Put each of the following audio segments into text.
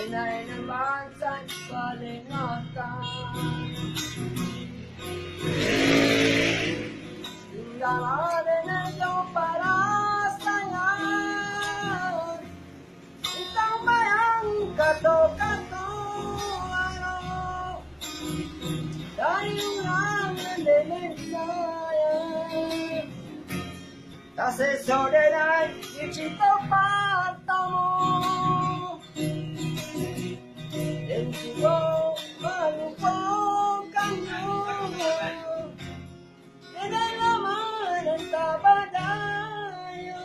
Denay naman sa palingatan. Tinggalan na ito para sa'yo. Itang bayang kato-kato. Dari ulang nandinin saya. Kasi so denay ichito patamo. Dentro malupong kanyo. Denay naman ang tabadayo.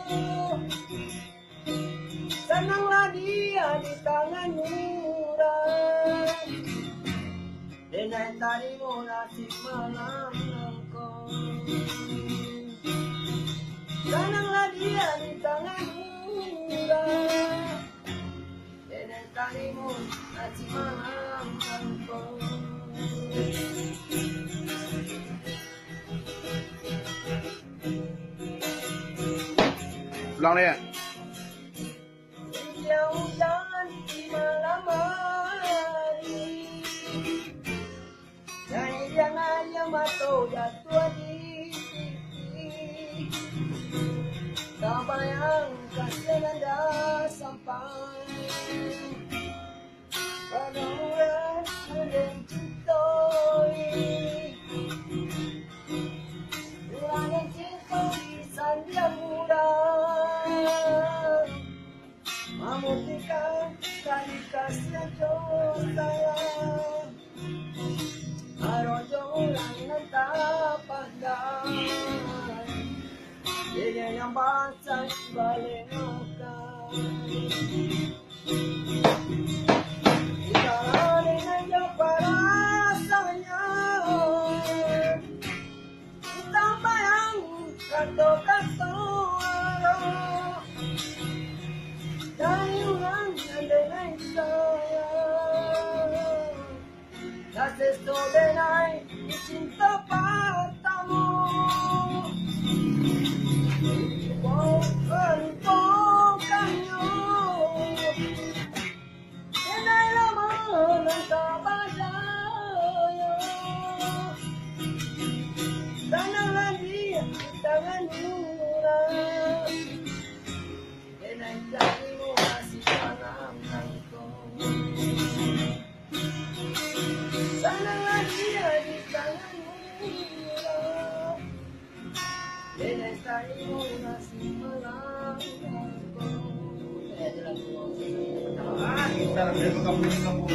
Sanang lagi di tangan murah. Denay tari mo na si malam ko. Sanang lagi di tangan murah. Denay tari mo na si malam ko. Ulang na yan. Ulan di malam hari. Yang ayam atau jatuh di pipi. Tak bayang kasihan anda sampai. Panuran dan cintoi. Ulangan cinta di sandiang murah. Memutikan dari kasih saya. Arojo ulang ng tapandang. Yan ang bansang balingakan. Ikalari na niya para sa kanya. Itang bayang kanto-kanto. Dahil ulang nandinay saya. Kasi so denay isinta patamo. Pagkantong kanyo. Denay naman ang tabadayo. Sanang lagi ang tangan murah. Denay lagi mo kasi panamnan ko. Sana lagi di tangan murah. Denay tayo nasi malam ko. Ito lang po. Sarap din, magkapunin ka po.